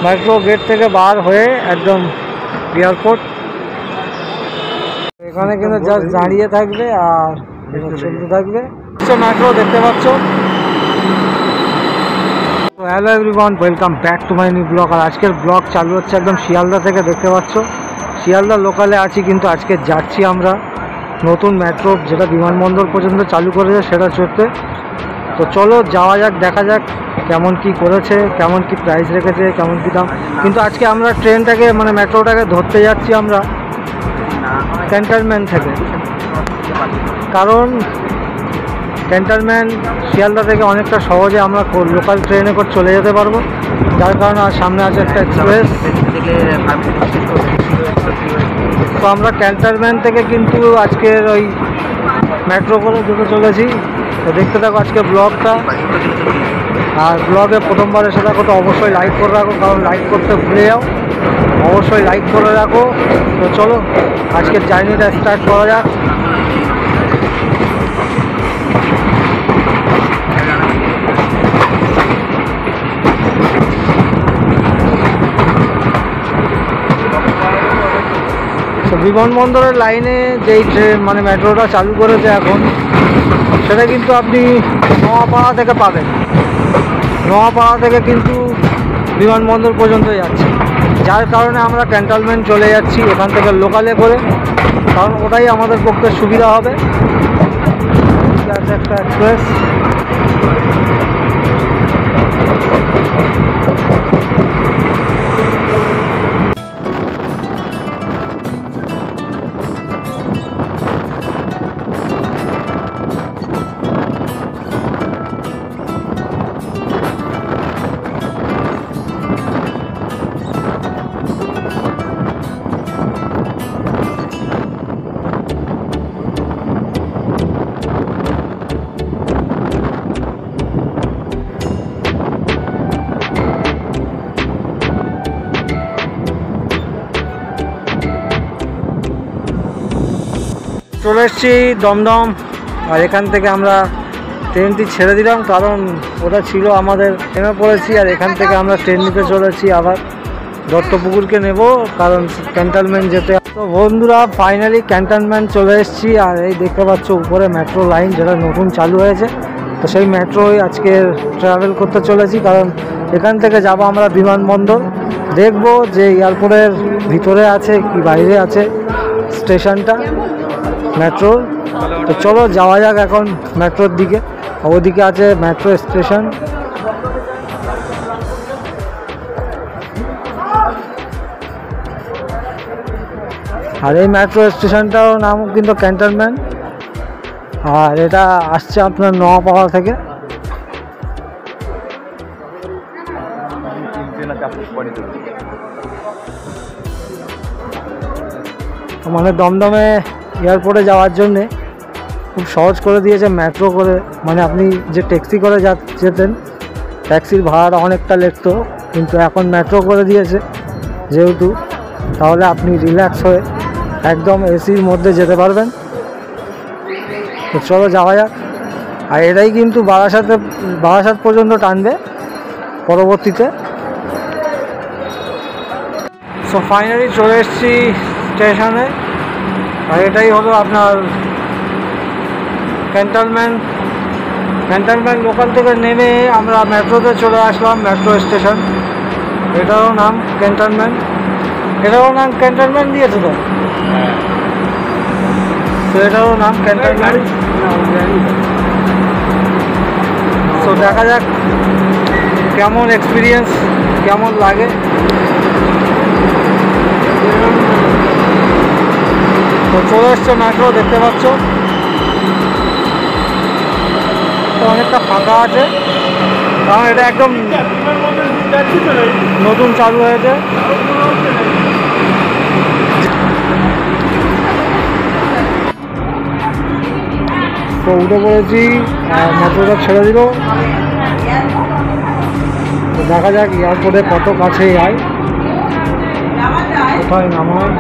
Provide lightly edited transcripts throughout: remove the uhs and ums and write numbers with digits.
Metro gate থেকে বার হয়ে একদম এয়ারপোর্ট। এখানে কিন্তু জাস্ট দাঁড়িয়ে থাকবে আর চলতে থাকবে। মেট্রো দেখতে পাচ্ছ। তো hello everyone, welcome back to my new blog. আর আজকের ব্লগ চালু হচ্ছে একদম শিয়ালদা থেকে। দেখতে পাচ্ছ শিয়ালদা লোকালে আছি, কিন্তু আজকে যাচ্ছি আমরা নতুন মেট্রো যেটা বিমানবন্দর পর্যন্ত চালু করেছে সেটা চড়তে। তো চলো যাওয়া যাক, দেখা যাক কেমন কি করেছে, কেমন কি প্রাইস রেখেছে, কেমন কি দাম। কিন্তু আজকে আমরা ট্রেনটাকে মানে মেট্রোটাকে ধরতে যাচ্ছি আমরা ক্যান্টনমেন্ট থেকে, কারণ ক্যান্টনমেন্ট শিয়ালদা থেকে অনেকটা সহজে আমরা লোকাল ট্রেনে করে চলে যেতে পারবো। যার কারণে আর সামনে আছে একটা এক্সপ্রেস। তো আমরা ক্যান্টনমেন্ট থেকে কিন্তু আজকের ওই মেট্রো করে যেতে চলেছি। তো দেখতে থাকো আজকে ব্লগটা। আর ব্লগে প্রথমবার এসে থাকো তো অবশ্যই লাইক করে রাখো, কারণ লাইক করতে ভুলে যাও, অবশ্যই লাইক করে রাখো। তো চলো আজকের জার্নিটা স্টার্ট করা যাক। তো বিমানবন্দরের লাইনে যেই ট্রেন মানে মেট্রোটা চালু করেছে এখন, সেটা কিন্তু আপনি নোয়াপাড়া থেকে পাবেন। নোয়াপাড়া থেকে কিন্তু বিমানবন্দর পর্যন্ত যাচ্ছে, যার কারণে আমরা ক্যান্টনমেন্ট চলে যাচ্ছি এখান থেকে লোকালে করে, কারণ ওটাই আমাদের পক্ষে সুবিধা হবে। একটা এক্সপ্রেস চলে এসেছি দমদম। আর এখান থেকে আমরা ট্রেনটি ছেড়ে দিলাম, কারণ ওটা ছিল আমাদের নেমে পড়েছি। আর এখান থেকে আমরা ট্রেন নিতে চলেছি আবার দত্তপুকুরকে নেব, কারণ ক্যান্টনমেন্ট যেতে। তো বন্ধুরা ফাইনালি ক্যান্টনমেন্ট চলে এসেছি। আর এই দেখতে পাচ্ছ উপরে মেট্রো লাইন যেটা নতুন চালু হয়েছে, তো সেই মেট্রোই আজকে ট্রাভেল করতে চলেছি, কারণ এখান থেকে যাব আমরা বিমানবন্দর। দেখব যে এয়ারপোর্টের ভিতরে আছে কি বাইরে আছে স্টেশনটা মেট্রোর। তো চলো যাওয়া যাক এখন মেট্রোর দিকে। ওদিকে আছে মেট্রো স্টেশন। আর এই মেট্রো স্টেশনটাও নাম কিন্তু ক্যান্টনমেন্ট। আর এটা আসছে আপনার নোয়াপাড়া থেকে। মানে দমদমে এয়ারপোর্টে যাওয়ার জন্যে খুব সহজ করে দিয়েছে মেট্রো করে। মানে আপনি যে ট্যাক্সি করে যেতেন, ট্যাক্সির ভাড়া অনেকটা লাগতো, কিন্তু এখন মেট্রো করে দিয়েছে যেহেতু, তাহলে আপনি রিল্যাক্স হয়ে একদম এসির মধ্যে যেতে পারবেন। তো চলো যাওয়া যাক। আর এটাই কিন্তু বারাসাত পর্যন্ত টানবে পরবর্তীতে। সো ফাইনালি চলে এসেছি স্টেশনে। আর এটাই হলো আপনার ক্যান্টনমেন্ট লোকাল থেকে নেমে আমরা মেট্রোতে চলে আসলাম মেট্রো স্টেশন। এটারও নাম ক্যান্টনমেন্ট দিয়েছে তো। তো এটারও নাম ক্যান্টনমেন্ট। তো দেখা যাক কেমন এক্সপিরিয়েন্স, কেমন লাগে। তো চলে এসছে মেট্রো, দেখতে পাচ্ছ তো অনেকটা ফাঁকা আছে, কারণ এটা একদম নতুন চালু হয়েছে। তো উঠে পড়েছি, মেট্রোটা ছেড়ে দিল। তো দেখা যাক এয়ারপোর্টে কত কাছে যায়, কোথায় নামায়।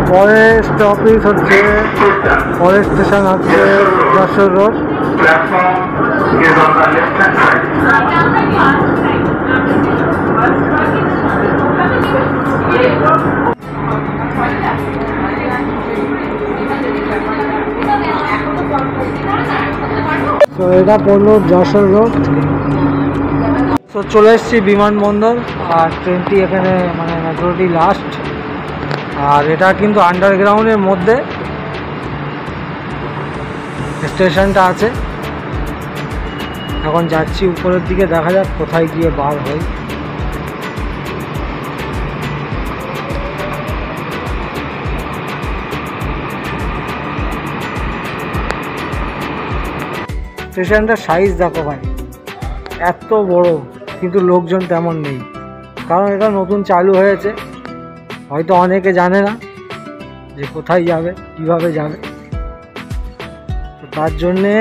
ফরেস্ট অফিস হচ্ছে, ফরেস্ট স্টেশন হচ্ছে যশোর রোড। তো এটা পড়লো যশোর রোড। তো চলে এসেছি বিমানবন্দর, আর ট্রেনটি এখানে মানে মেট্রোটি লাস্ট। আর এটা কিন্তু আন্ডারগ্রাউন্ডের মধ্যে স্টেশনটা আছে। এখন যাচ্ছি উপরের দিকে, দেখা যাক কোথায় গিয়ে বার হই। স্টেশনটার সাইজ দেখো ভাই, এত বড়, কিন্তু লোকজন তেমন নেই, কারণ এটা নতুন চালু হয়েছে। হয়তো অনেকে জানে না যে কোথায় যাবে, কিভাবে যাবে, তো তার জন্যে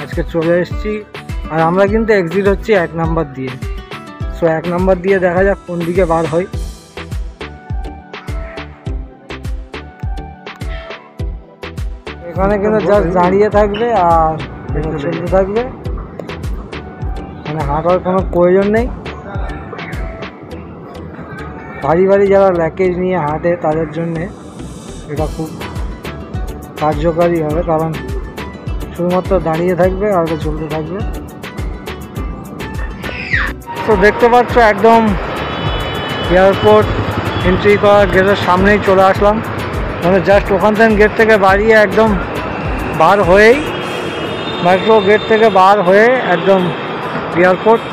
আজকে চলে এসেছি। আর আমরা কিন্তু এক্সিট হচ্ছি 1 নাম্বার দিয়ে। সো 1 নাম্বার দিয়ে দেখা যাক কোন দিকে বার হয়। এখানে কিন্তু জাস্ট দাঁড়িয়ে থাকবে আর চলতে থাকবে, মানে হাঁটার কোনো প্রয়োজন নেই। বাড়ি বাড়ি যারা ল্যাকেজ নিয়ে হাঁটে তাদের জন্যে এটা খুব কার্যকারী হবে, কারণ শুধুমাত্র দাঁড়িয়ে থাকবে আর এটা চলতে থাকবে। তো দেখতে পাচ্ছ একদম এয়ারপোর্ট এন্ট্রি করার গেটের সামনেই চলে আসলাম। মানে জাস্ট ওখান থেকে গেট থেকে বাড়িয়ে একদম বার হয়েই, মেট্রো গেট থেকে বার হয়ে একদম এয়ারপোর্ট।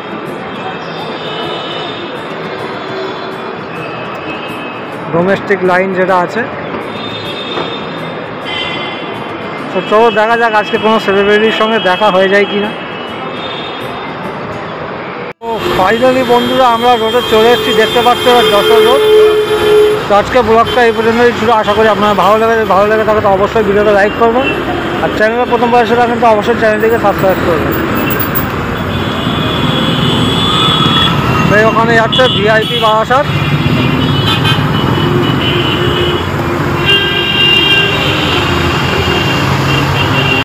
ডোমেস্টিক লাইন যেটা আছে। তো চলো দেখা যাক আজকে কোনো সেলিব্রিটির সঙ্গে দেখা হয়ে যায় কি না। তো ফাইনালি বন্ধুরা আমরা রোডে চলে এসেছি, দেখতে পাচ্ছ যশোর রোড। তো আজকে ব্লগটা এই পর্যন্তই ছিল। আশা করি আপনারা ভালো লেগে থাকে তো অবশ্যই ভিডিওটা লাইক করবেন, আর চ্যানেলে প্রথমবার এসে থাকেন তো অবশ্যই চ্যানেলটিকে সাবস্ক্রাইব করবেন। ওখানে যাচ্ছে VIP বারাসাত।